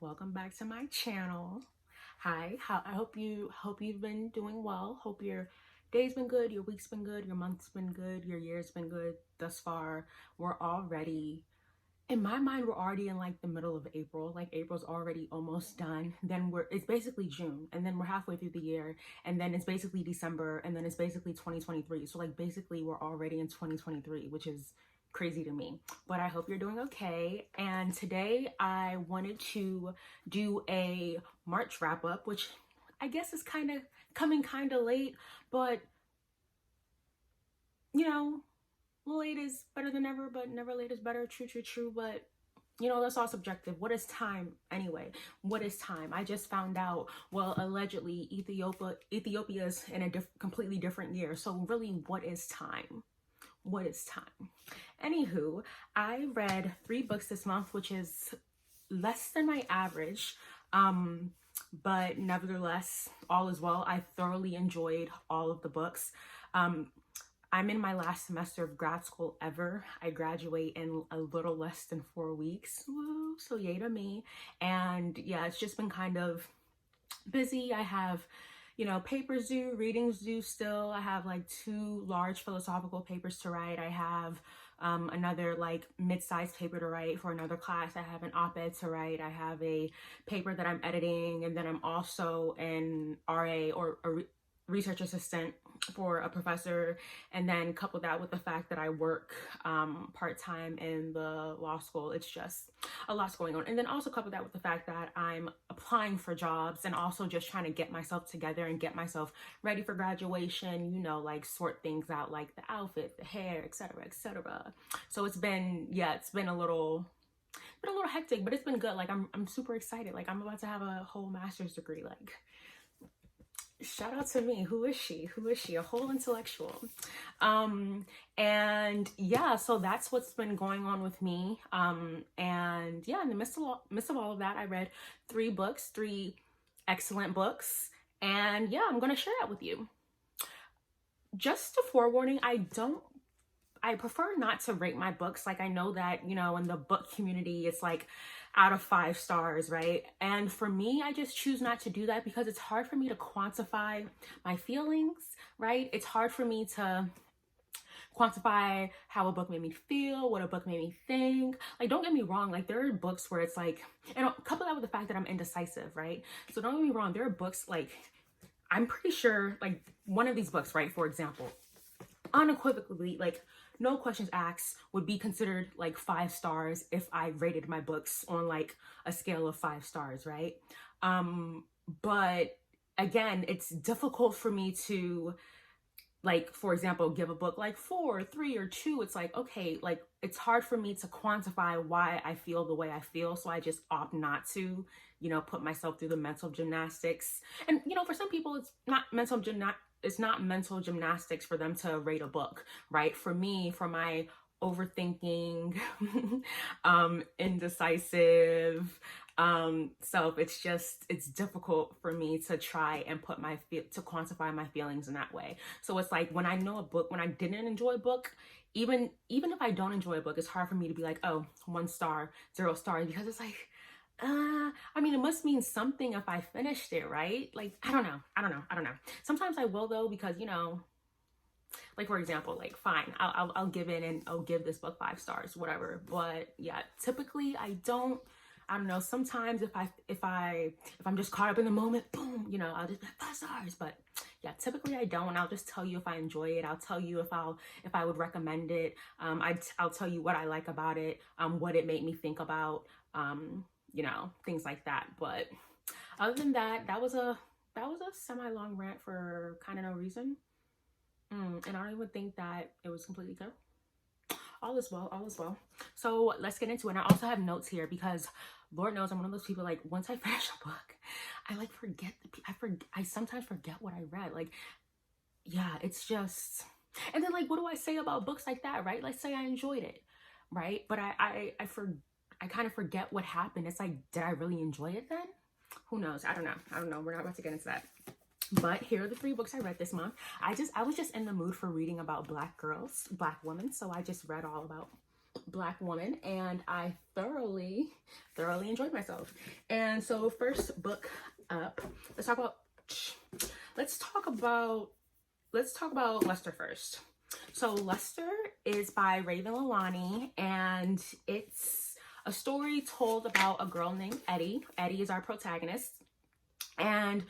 welcome back to my channel. Hi, I hope you've been doing well. Hope your day's been good, your week's been good, your month's been good, your year's been good thus far. We're already, in my mind, we're already in like the middle of April. Like April's already almost done. Then it's basically June, and then we're halfway through the year, and then it's basically December, and then it's basically 2023. So like basically we're already in 2023, which is crazy to me. But I hope you're doing okay. And today I wanted to do a March wrap up, which I guess is kind of coming kind of late, but you know, late is better than never, but never late is better. True, true, true. But you know, that's all subjective. What is time anyway? What is time? I just found out, well, allegedly Ethiopia's in a completely different year. So really, what is time? What is time? Anywho, I read 3 books this month, which is less than my average. But nevertheless, all is well. I thoroughly enjoyed all of the books. I'm in my last semester of grad school ever. I graduate in a little less than 4 weeks. Woo, so yay to me. And yeah, it's just been kind of busy. I have, you know, papers due, readings due still. I have like 2 large philosophical papers to write. I have another like mid-sized paper to write for another class. I have an op-ed to write. I have a paper that I'm editing, and then I'm also an RA or a research assistant for a professor, and then couple that with the fact that I work part-time in the law school. It's just a lot's going on. And then also couple that with the fact that I'm applying for jobs and also just trying to get myself together and get myself ready for graduation, you know, like sort things out, like the outfit, the hair, etc., etc. So it's been a little hectic, but it's been good. Like I'm super excited. Like I'm about to have a whole master's degree. Like shout out to me. Who is she? A whole intellectual. And yeah, so that's what's been going on with me. And yeah, in the midst of all of that, I read 3 books, 3 excellent books. And yeah, I'm gonna share that with you. Just a forewarning, I prefer not to rate my books. Like I know that, you know, in the book community, it's like out of 5 stars, right? And for me, I just choose not to do that because it's hard for me to quantify my feelings, right? It's hard for me to quantify how a book made me feel, what a book made me think. Like, don't get me wrong, like there are books where it's like, and couple that with the fact that I'm indecisive, right? So don't get me wrong, there are books like, I'm pretty sure like one of these books, right? For example, unequivocally, like no questions asked, would be considered like 5 stars if I rated my books on like a scale of 5 stars, right? But again, it's difficult for me to, like, for example, give a book like 4, 3, or 2. It's like, okay, like it's hard for me to quantify why I feel the way I feel. So I just opt not to, you know, put myself through the mental gymnastics. And, you know, for some people, it's not mental gymnastics for them to rate a book, right? For me, for my overthinking, indecisive self, it's difficult for me to try and to quantify my feelings in that way. So it's like when I know a book, when I didn't enjoy a book, even if I don't enjoy a book, it's hard for me to be like, oh, 1 star, 0 stars, because it's like, I mean, it must mean something if I finished it, right? Like, I don't know. Sometimes I will though, because, you know, like for example, like fine, I'll give in and I'll give this book 5 stars, whatever. But yeah, typically I don't know. Sometimes if I'm just caught up in the moment, boom, you know, I'll just be like 5 stars. But yeah, typically I don't. I'll just tell you if I enjoy it. I'll tell you if I would recommend it. I'll tell you what I like about it, what it made me think about, you know, things like that. But other than that, that was a semi-long rant for kind of no reason. And I don't even think that it was completely clear. All is well, all is well. So let's get into it. And I also have notes here because Lord knows I'm one of those people, like once I finish a book, I like I sometimes forget what I read. Like, yeah, it's just, and then like, what do I say about books like that, right? Let's say I enjoyed it, right? But I kind of forget what happened. It's like, did I really enjoy it then? Who knows? I don't know. We're not about to get into that. But here are the 3 books I read this month. I was just in the mood for reading about Black girls, Black women. So I just read all about Black woman, and I thoroughly enjoyed myself. And so first book up, let's talk about Lester first. So Lester is by Raven Lalani, and it's a story told about a girl named Eddie. Eddie is our protagonist, and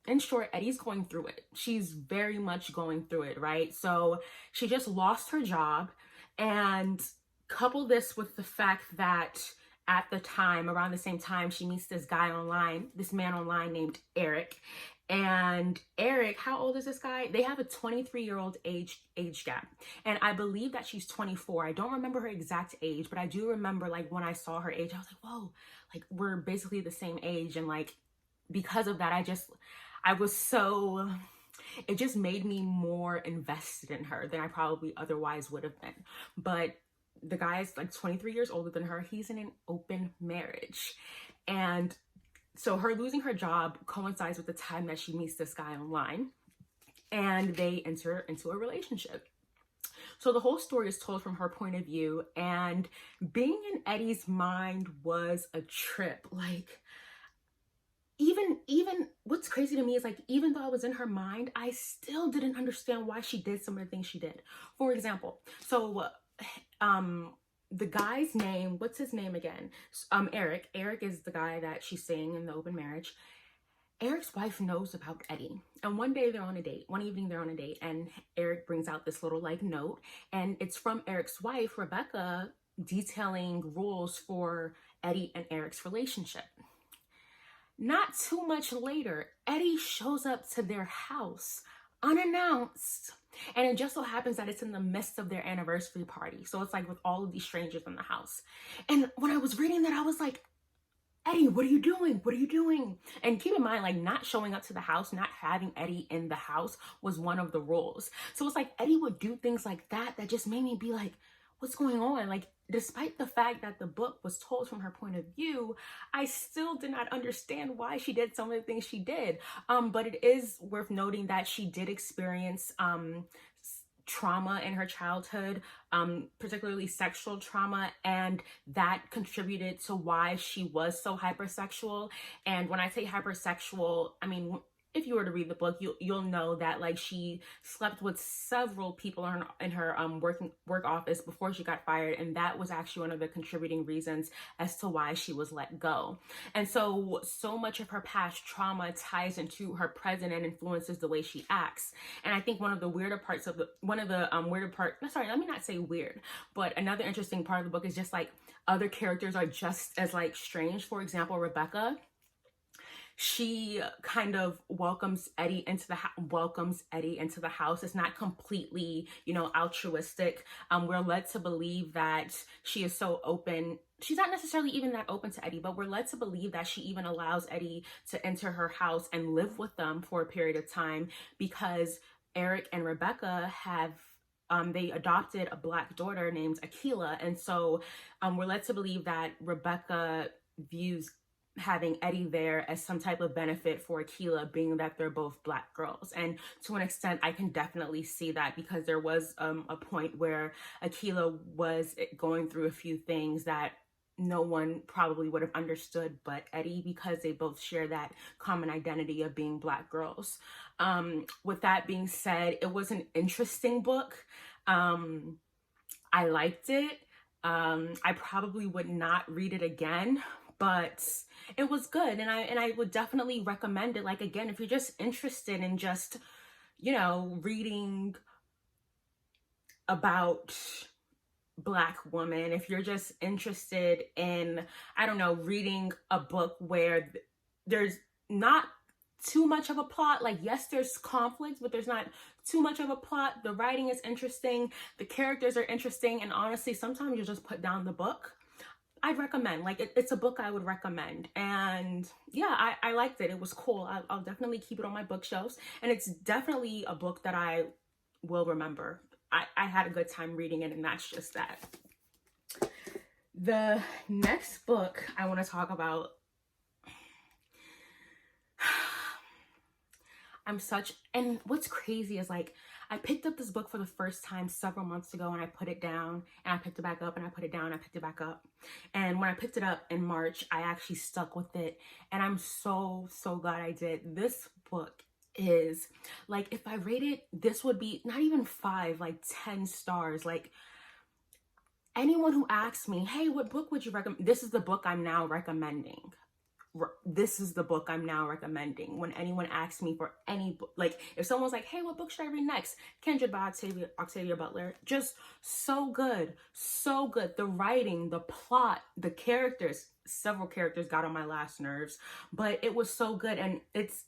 in short, Eddie's going through it. She's very much going through it, right? So she just lost her job, and couple this with the fact that at the time, around the same time, she meets this man online named Eric. And Eric, how old is this guy? They have a 23-year-old age gap. And I believe that she's 24. I don't remember her exact age, but I do remember, like, when I saw her age, I was like, whoa, like, we're basically the same age. And like, because of that, it just made me more invested in her than I probably otherwise would have been. But the guy is like 23 years older than her. He's in an open marriage. And so her losing her job coincides with the time that she meets this guy online, and they enter into a relationship. So the whole story is told from her point of view, and being in Eddie's mind was a trip. Like, even what's crazy to me is, like, even though I was in her mind, I still didn't understand why she did some of the things she did. For example, so the guy's name, what's his name again? Eric. Eric is the guy that she's seeing in the open marriage. Eric's wife knows about Eddie, and one evening they're on a date, and Eric brings out this little like note, and it's from Eric's wife, Rebecca, detailing rules for Eddie and Eric's relationship. Not too much later, Eddie shows up to their house unannounced. And it just so happens that it's in the midst of their anniversary party. So it's like with all of these strangers in the house. And when I was reading that, I was like, Eddie, what are you doing? What are you doing? And keep in mind, like, not showing up to the house, not having Eddie in the house was one of the rules. So it's like Eddie would do things like that just made me be like, what's going on? Like, despite the fact that the book was told from her point of view, I still did not understand why she did some of the things she did. But it is worth noting that she did experience trauma in her childhood, particularly sexual trauma, and that contributed to why she was so hypersexual. And when I say hypersexual, I mean, if you were to read the book, you'll know that, like, she slept with several people in her work office before she got fired, and that was actually one of the contributing reasons as to why she was let go. And so much of her past trauma ties into her present and influences the way she acts. And I think another interesting part of the book is just like other characters are just as like strange. For example, Rebecca. She kind of welcomes Eddie into the house. It's not completely, altruistic. We're led to believe that she is so open. She's not necessarily even that open to Eddie, but we're led to believe that she even allows Eddie to enter her house and live with them for a period of time, because Eric and Rebecca have they adopted a Black daughter named Akila. And so we're led to believe that Rebecca views having Eddie there as some type of benefit for Akila, being that they're both Black girls. And to an extent, I can definitely see that, because there was a point where Akila was going through a few things that no one probably would have understood but Eddie, because they both share that common identity of being Black girls. With that being said, it was an interesting book. I liked it. I probably would not read it again, but it was good, and I would definitely recommend it. Like, again, if you're just interested in just, reading about Black women, if you're just interested in, reading a book where there's not too much of a plot, like, yes, there's conflict, but there's not too much of a plot. The writing is interesting, the characters are interesting, and honestly, sometimes you just put down the book. I'd recommend, like, it's a book I would recommend. And yeah, I liked it. It was cool. I'll definitely keep it on my bookshelves. And it's definitely a book that I will remember. I had a good time reading it, and that's just that. The next book I want to talk about, And what's crazy is like, I picked up this book for the first time several months ago and I put it down and I picked it back up and I put it down and I picked it back up. And when I picked it up in March, I actually stuck with it. And I'm so, so glad I did. This book is like, if I rate it, this would be not even 5, like 10 stars. Like, anyone who asks me, hey, what book would you recommend? This is the book I'm now recommending. This is the book I'm now recommending. When anyone asks me for any book, like if someone's like, hey, what book should I read next? Kindred by Octavia Butler. Just so good. So good. The writing, the plot, the characters, several characters got on my last nerves, but it was so good. And it's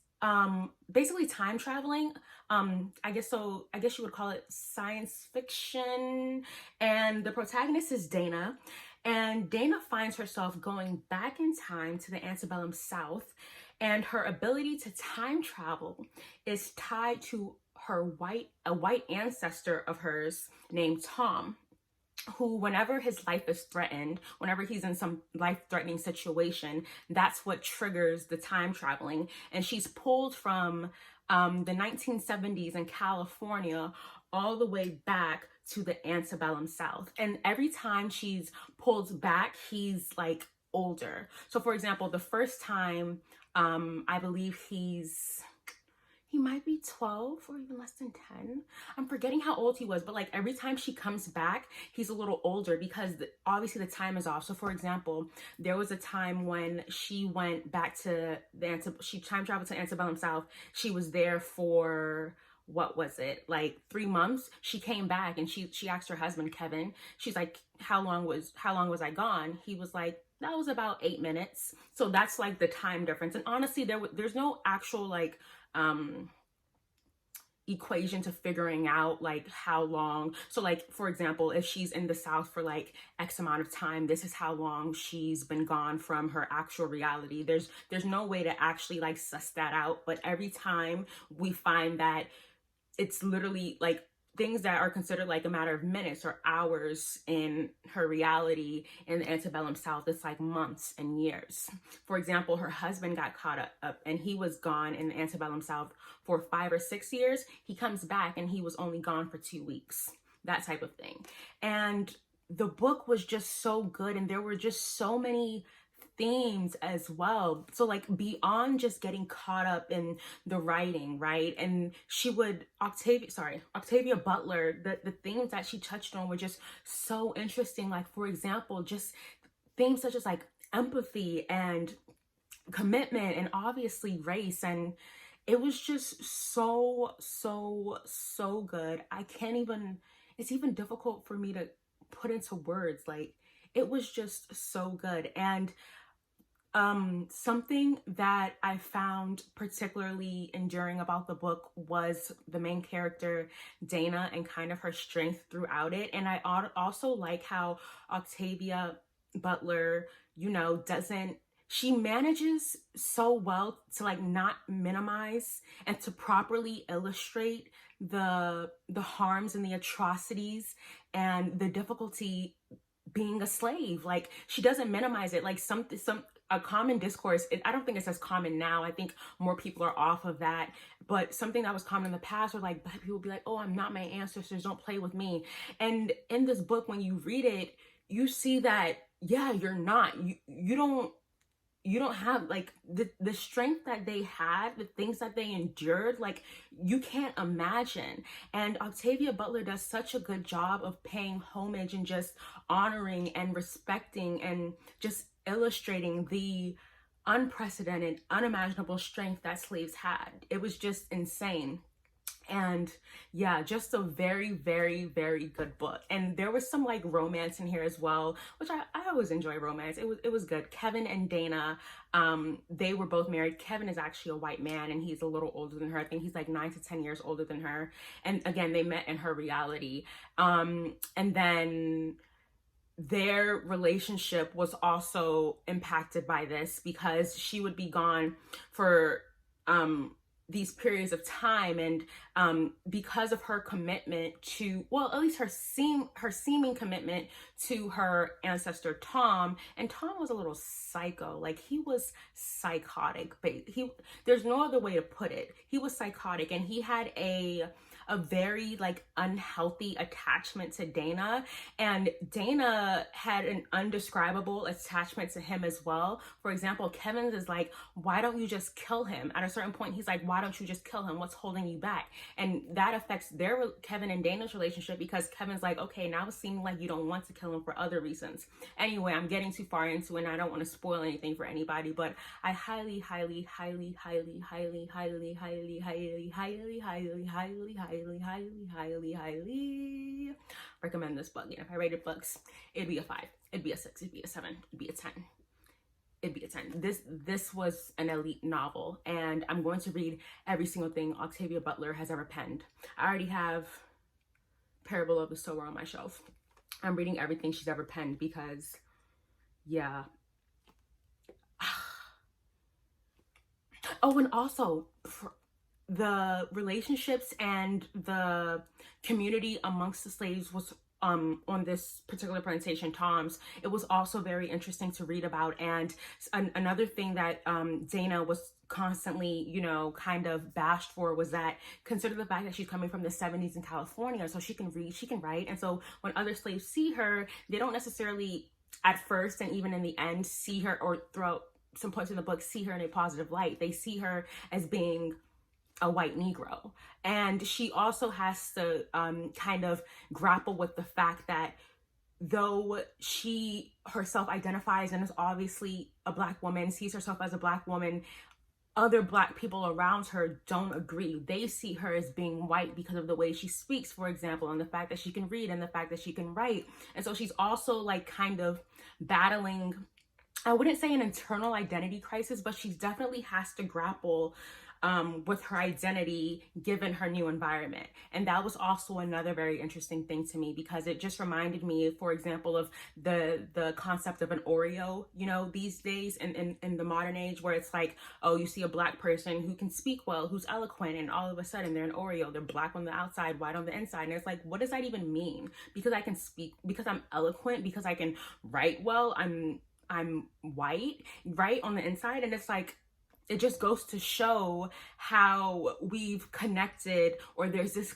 basically time traveling. I guess you would call it science fiction. And the protagonist is Dana. And Dana finds herself going back in time to the antebellum South, and her ability to time travel is tied to a white ancestor of hers named Tom, who, whenever his life is threatened, whenever he's in some life-threatening situation, that's what triggers the time traveling. And she's pulled from the 1970s in California all the way back to the antebellum South. And every time she's pulled back, he's like older. So for example, the first time, I believe he might be 12 or even less than 10. I'm forgetting how old he was, but like every time she comes back, he's a little older because obviously the time is off. So for example, there was a time when she went back to she time traveled to antebellum South. She was there for, what was it, like 3 months. She came back and she asked her husband, Kevin, she's like, how long was I gone? He was like, that was about 8 minutes. So that's like the time difference. And honestly, there's no actual like equation to figuring out like how long. So like, for example, if she's in the South for like X amount of time, this is how long she's been gone from her actual reality. There's no way to actually like suss that out. But every time we find that it's literally like things that are considered like a matter of minutes or hours in her reality in the antebellum South, it's like months and years. For example, her husband got caught up and he was gone in the antebellum South for 5 or 6 years. He comes back and he was only gone for 2 weeks, that type of thing. And the book was just so good. And there were just so many themes as well. So like beyond just getting caught up in the writing, right? And Octavia Butler, the themes that she touched on were just so interesting. Like, for example, just themes such as like empathy and commitment and obviously race. And it was just so, so, so good. It's even difficult for me to put into words. Like, it was just so good. And something that I found particularly enduring about the book was the main character, Dana, and kind of her strength throughout it. And I also like how Octavia Butler, she manages so well to like not minimize and to properly illustrate the harms and the atrocities and the difficulty being a slave. Like, she doesn't minimize it. Like a common discourse, I don't think it's as common now. I think more people are off of that. But something that was common in the past were like, people would be like, oh, I'm not my ancestors, don't play with me. And in this book, when you read it, you see that, yeah, you're not. You don't have like the strength that they had, the things that they endured, like you can't imagine. And Octavia Butler does such a good job of paying homage and just honoring and respecting and just illustrating the unprecedented, unimaginable strength that slaves had. It was just insane. And yeah, just a very, very, very good book. And there was some like romance in here as well, which I always enjoy romance. It was good. Kevin and Dana, they were both married. Kevin is actually a white man and he's a little older than her. I think he's like 9 to 10 years older than her. And again, they met in her reality. And then their relationship was also impacted by this because she would be gone for these periods of time, and because of her commitment to, well, at least her seeming commitment to her ancestor Tom. And Tom was a little psycho, like he was psychotic, but there's no other way to put it. He was psychotic, and he had a very like unhealthy attachment to Dana, and Dana had an undescribable attachment to him as well. For example, Kevin's is like, why don't you just kill him? At a certain point, he's like, why don't you just kill him? What's holding you back? And that affects Kevin and Dana's relationship, because Kevin's like, okay, now it's seeming like you don't want to kill him for other reasons. Anyway, I'm getting too far into it, and I don't want to spoil anything for anybody, but I highly recommend this book. And if I rated books, it'd be a 5, it'd be a 6, it'd be a 7, it'd be a 10. It'd be a 10. This was an elite novel, and I'm going to read every single thing Octavia Butler has ever penned. I already have Parable of the Sower on my shelf. I'm reading everything she's ever penned because, yeah. Oh, and also the relationships and the community amongst the slaves was on this particular plantation, Tom's. It was also very interesting to read about. And another thing that Dana was constantly, you know, kind of bashed for was that, consider the fact that she's coming from the 70s in California, so she can read, she can write. And so when other slaves see her, they don't necessarily at first and even in the end see her, or throughout some points in the book, see her in a positive light. They see her as being a white Negro. And she also has to kind of grapple with the fact that though she herself identifies and is obviously a Black woman, sees herself as a Black woman, other Black people around her don't agree. They see her as being white because of the way she speaks, for example, and the fact that she can read and the fact that she can write. And so she's also like kind of battling, I wouldn't say an internal identity crisis, but she definitely has to grapple with her identity given her new environment. And that was also another very interesting thing to me, because it just reminded me, for example, of the concept of an Oreo, you know, these days in the modern age, where it's like, oh, you see a Black person who can speak well, who's eloquent, and all of a sudden they're an Oreo. They're Black on the outside, white on the inside. And it's like, what does that even mean? Because I can speak, because I'm eloquent, because I can write well, I'm white, right, on the inside. And it's like, it just goes to show how we've connected, or there's this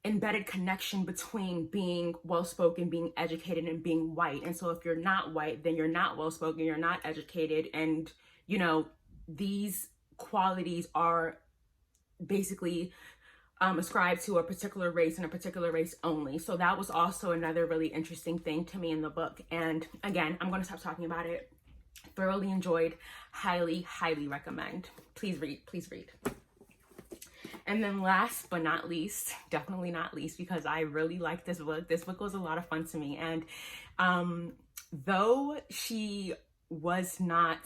embedded connection between being well-spoken, being educated, and being white. And so if you're not white, then you're not well-spoken, you're not educated. And, you know, these qualities are basically ascribed to a particular race and a particular race only. So that was also another really interesting thing to me in the book. And again, I'm going to stop talking about it. Thoroughly enjoyed, highly recommend. Please read. And then last but not least, definitely not least, because I really like this book was a lot of fun to me. And though she was not,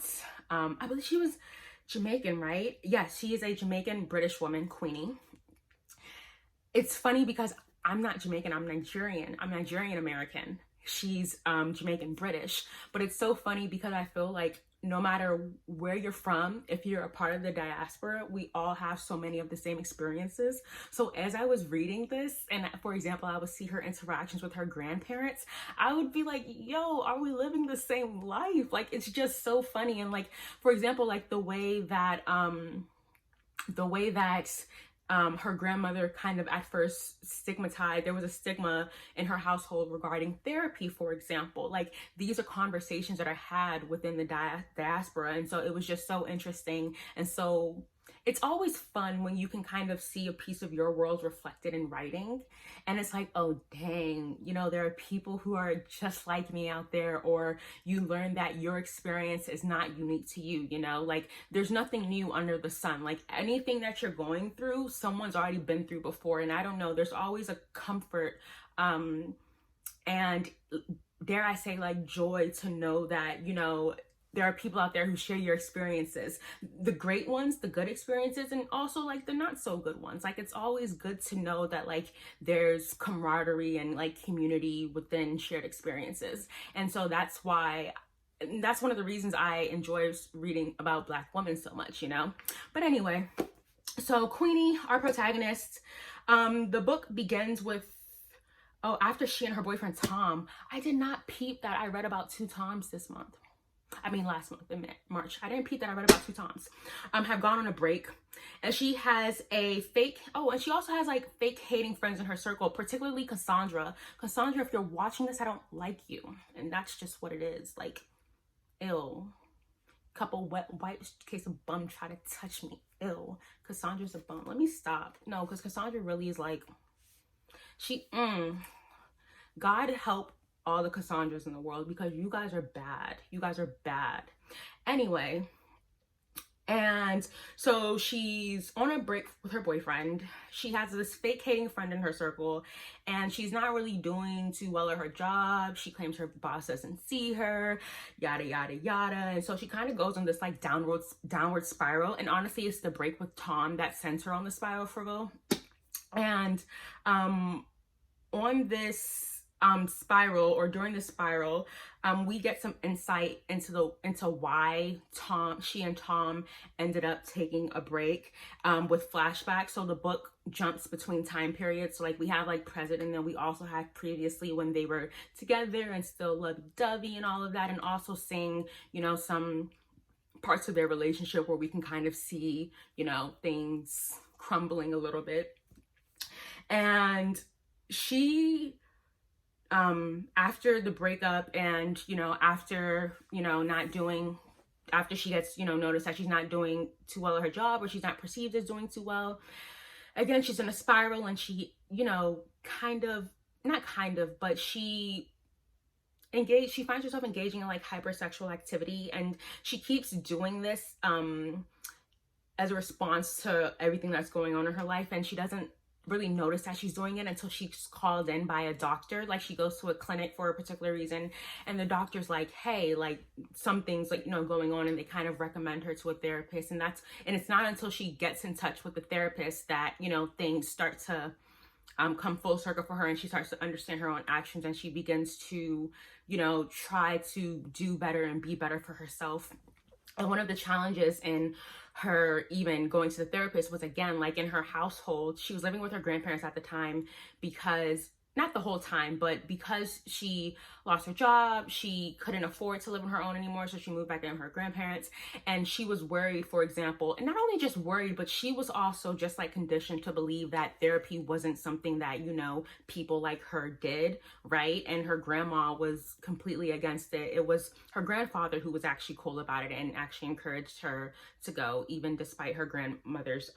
I believe she was Jamaican, right? Yes, she is a Jamaican British woman, Queenie. It's funny because I'm not Jamaican, I'm Nigerian American. She's Jamaican British. But it's so funny because I feel like no matter where you're from, if you're a part of the diaspora, we all have so many of the same experiences. So as I was reading this, and for example, I would see her interactions with her grandparents, I would be like, yo, are we living the same life? Like, it's just so funny. And like, for example, like the way that her grandmother kind of at first stigmatized, there was a stigma in her household regarding therapy, for example. Like, these are conversations that are had within the diaspora. And so it was just so interesting. And so it's always fun when you can kind of see a piece of your world reflected in writing. And it's like, oh, dang, you know, there are people who are just like me out there, or you learn that your experience is not unique to you, you know, like there's nothing new under the sun. Like anything that you're going through, someone's already been through before. And I don't know, there's always a comfort and dare I say, like, joy to know that, you know, there are people out there who share your experiences, the great ones, the good experiences, and also like the not so good ones. Like, it's always good to know that like there's camaraderie and like community within shared experiences. And so that's why that's one of the reasons I enjoy reading about Black women so much, you know? But anyway, so Queenie, our protagonist, the book begins with, oh, after she and her boyfriend Tom, I did not peep that I read about 2 Toms this month. I mean, last month in March. I didn't peep that I read about 2 Toms. Have gone on a break. And she has a fake, oh, and she also has like fake hating friends in her circle, particularly Cassandra. Cassandra, if you're watching this, I don't like you. And that's just what it is. Like, ew. Couple wet wipes, case a bum try to touch me. Ew. Cassandra's a bum. Let me stop. No, because Cassandra really is like, God help all the Cassandras in the world, because you guys are bad. You guys are bad. Anyway, and so she's on a break with her boyfriend. She has this fake hating friend in her circle, and she's not really doing too well at her job. She claims her boss doesn't see her, yada, yada, yada. And so she kind of goes on this like downward spiral. And honestly, it's the break with Tom that sends her on the spiral for real. And on this spiral, or during the spiral, we get some insight into why she and Tom ended up taking a break, with flashbacks. So the book jumps between time periods. So like we have like present, and then we also had previously when they were together and still lovey-dovey and all of that, and also seeing, you know, some parts of their relationship where we can kind of see, you know, things crumbling a little bit. And she, after the breakup, and, you know, after, you know, after she gets, you know, noticed that she's not doing too well at her job, or she's not perceived as doing too well, again, she's in a spiral, and she, you know, but she finds herself engaging in like hypersexual activity, and she keeps doing this, as a response to everything that's going on in her life, and she doesn't really notice that she's doing it until she's called in by a doctor. Like she goes to a clinic for a particular reason, and the doctor's like, hey, like something's like, you know, going on, and they kind of recommend her to a therapist. And it's not until she gets in touch with the therapist that, you know, things start to come full circle for her, and she starts to understand her own actions, and she begins to, you know, try to do better and be better for herself. And one of the challenges in her even going to the therapist was, again, like in her household, she was living with her grandparents at the time, because not the whole time, but because she lost her job, she couldn't afford to live on her own anymore, so she moved back in with her grandparents. And she was worried, for example, and not only just worried, but she was also just like conditioned to believe that therapy wasn't something that, you know, people like her did, right? And her grandma was completely against it. It was her grandfather who was actually cool about it and actually encouraged her to go, even despite her grandmother's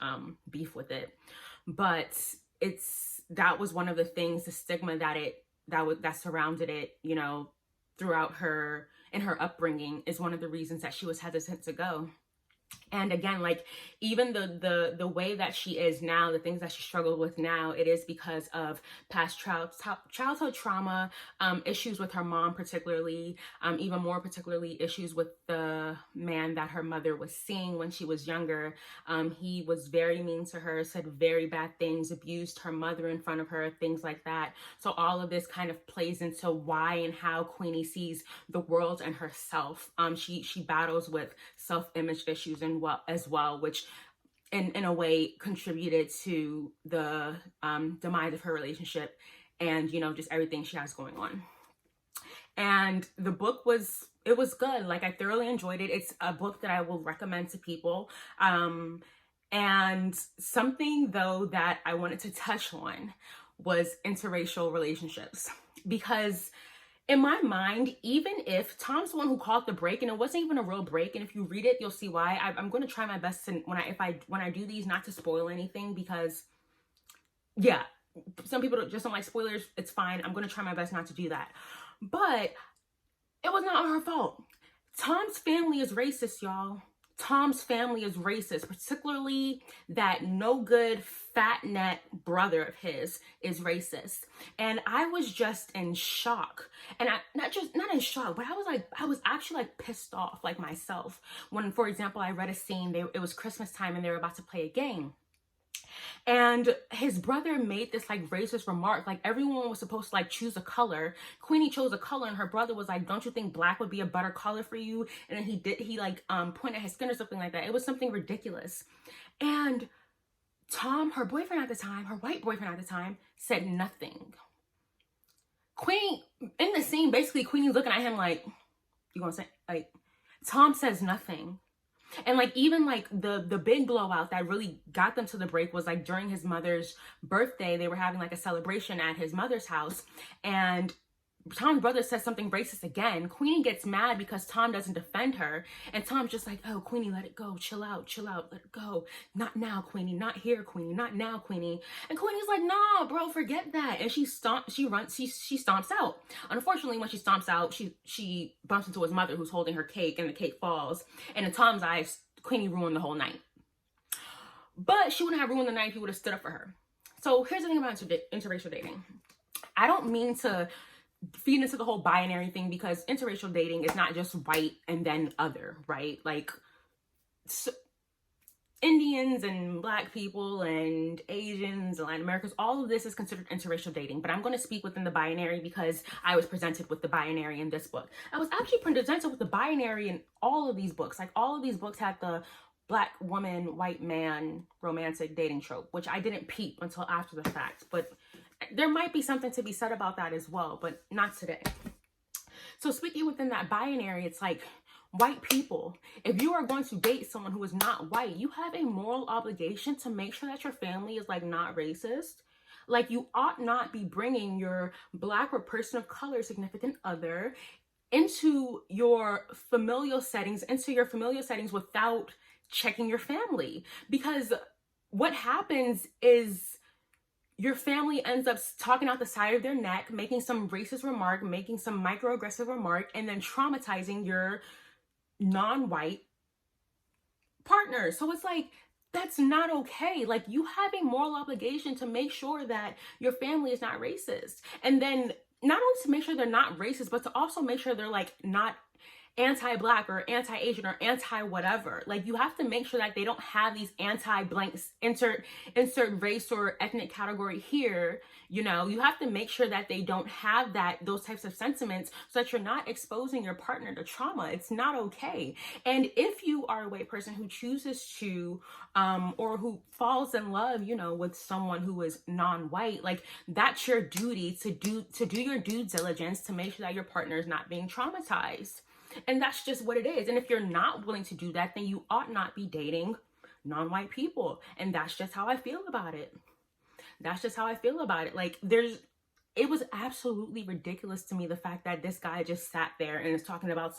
beef with it. But that was one of the things, the stigma that surrounded it, you know, throughout her, in her upbringing, is one of the reasons that she was hesitant to go. And again, like even the way that she is now, the things that she struggled with now, it is because of past childhood trauma, issues with her mom, particularly, even more particularly issues with the man that her mother was seeing when she was younger. He was very mean to her, said very bad things, abused her mother in front of her, things like that. So all of this kind of plays into why and how Queenie sees the world and herself. She battles with self-image issues as well, which in a way contributed to the demise of her relationship, and, you know, just everything she has going on. And the book was good. Like, I thoroughly enjoyed it. It's a book that I will recommend to people. And something though that I wanted to touch on was interracial relationships, because in my mind, even if Tom's the one who called the break, and it wasn't even a real break, and if you read it, you'll see why. I'm going to try my best to, when I do these, not to spoil anything, because yeah, some people just don't like spoilers. It's fine. I'm going to try my best not to do that. But it was not her fault. Tom's family is racist, y'all. Tom's family is racist, particularly that no good fat net brother of his is racist. And I was just in shock. And not in shock, but I was actually like pissed off, like myself, when, for example, I read a scene, it was Christmas time and they were about to play a game. And his brother made this like racist remark, like everyone was supposed to like choose a color. Queenie chose a color, and her brother was like, don't you think black would be a better color for you? And then he like pointed at his skin or something like that. It was something ridiculous. And Tom, her boyfriend at the time, her white boyfriend at the time, said nothing. Queenie, in the scene, basically Queenie's looking at him like, you gonna say, like, Tom says nothing. And like even like the big blowout that really got them to the break was like during his mother's birthday. They were having like a celebration at his mother's house, and Tom's brother says something racist again. Queenie gets mad because Tom doesn't defend her, and Tom's just like, oh, Queenie, let it go, chill out, let it go. Not now, Queenie, not here, Queenie, not now, Queenie. And Queenie's like, nah, bro, forget that. And she stomps out. Unfortunately, when she stomps out, she bumps into his mother, who's holding her cake, and the cake falls. And in Tom's eyes, Queenie ruined the whole night. But she wouldn't have ruined the night if he would have stood up for her. So here's the thing about interracial dating. I don't mean to feed into the whole binary thing, because interracial dating is not just white and then other, right? Like so, Indians and black people and Asians and Latin Americans, all of this is considered interracial dating. But I'm going to speak within the binary because I was presented with the binary in this book. I was actually presented with the binary in all of these books. Like all of these books had the black woman, white man romantic dating trope, which I didn't peep until after the fact. But there might be something to be said about that as well, but not today. So speaking within that binary, it's like white people, if you are going to date someone who is not white, you have a moral obligation to make sure that your family is like not racist. Like you ought not be bringing your black or person of color significant other into your familial settings, without checking your family. Because what happens is your family ends up talking out the side of their neck, making some racist remark, making some microaggressive remark, and then traumatizing your non-white partner. So it's like, that's not okay. Like you have a moral obligation to make sure that your family is not racist. And then not only to make sure they're not racist, but to also make sure they're like not anti-black or anti-Asian or anti-whatever. Like you have to make sure that they don't have these anti-blanks, insert race or ethnic category here. You know, you have to make sure that they don't have those types of sentiments, so that you're not exposing your partner to trauma. It's not okay. And if you are a white person who chooses to or who falls in love, you know, with someone who is non-white, like that's your duty to do your due diligence to make sure that your partner is not being traumatized. And that's just what it is. And if you're not willing to do that, then you ought not be dating non-white people. And that's just how I feel about it. Like it was absolutely ridiculous to me, the fact that this guy just sat there and is talking about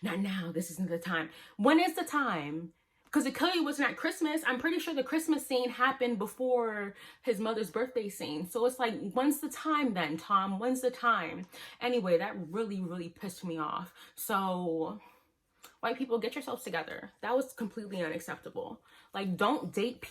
not now, this isn't the time. When is the time? Because it clearly wasn't at Christmas. I'm pretty sure the Christmas scene happened before his mother's birthday scene. So it's like, when's the time then, Tom? When's the time? Anyway, that really, really pissed me off. So white people, get yourselves together. That was completely unacceptable. Like, don't date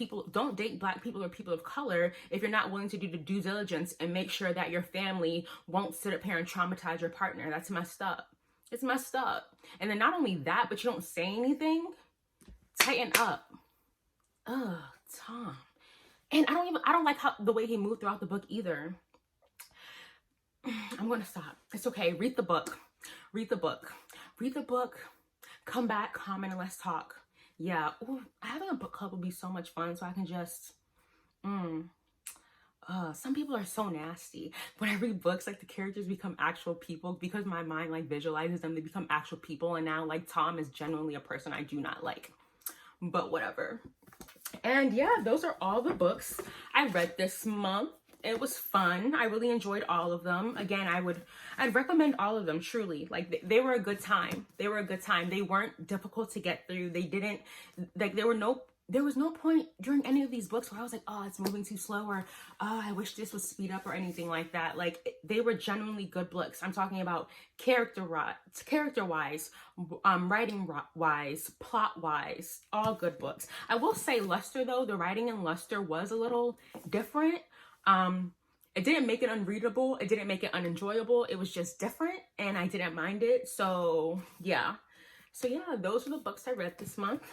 black people or people of color if you're not willing to do the due diligence and make sure that your family won't sit up here and traumatize your partner. That's messed up. It's messed up. And then not only that, but you don't say anything. Tighten up. Ugh, Tom. And I don't like the way he moved throughout the book either. I'm gonna stop. It's okay. Read the book. Come back, comment, and let's talk. Yeah. Ooh, having a book club would be so much fun, so I can just some people are so nasty. When I read books, like the characters become actual people, because my mind like visualizes them, they become actual people. And now like Tom is genuinely a person I do not like. But whatever. And yeah, those are all the books I read this month. It was fun. I really enjoyed all of them. Again, I'd recommend all of them, truly. Like they were a good time. They weren't difficult to get through. There was no point during any of these books where I was like, oh, it's moving too slow, or oh, I wish this would speed up, or anything like that. Like they were genuinely good books. I'm talking about character-wise, writing-wise, plot-wise, all good books. I will say Luster, though, the writing in Luster was a little different. It didn't make it unreadable. It didn't make it unenjoyable. It was just different, and I didn't mind it. So yeah, those are the books I read this month.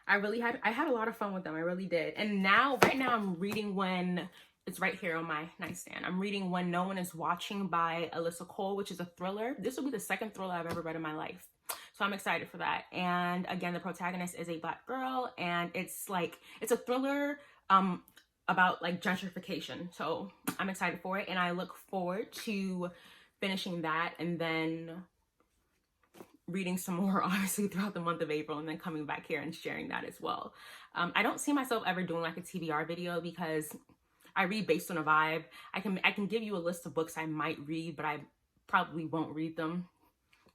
I had a lot of fun with them. I really did. And now, right now, I'm reading When, it's right here on my nightstand. I'm reading When No One Is Watching by Alyssa Cole, which is a thriller. This will be the second thriller I've ever read in my life. So I'm excited for that. And again, the protagonist is a Black girl, and it's a thriller about like gentrification. So I'm excited for it, and I look forward to finishing that and then reading some more, obviously, throughout the month of April, and then coming back here and sharing that as well. I don't see myself ever doing like a TBR video because I read based on a vibe. I can give you a list of books I might read, but I probably won't read them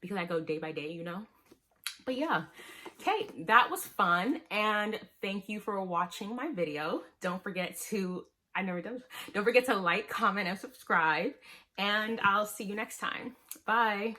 because I go day by day, you know? But yeah, okay, that was fun, and thank you for watching my video. Don't forget to, don't forget to like, comment, and subscribe, and I'll see you next time. Bye.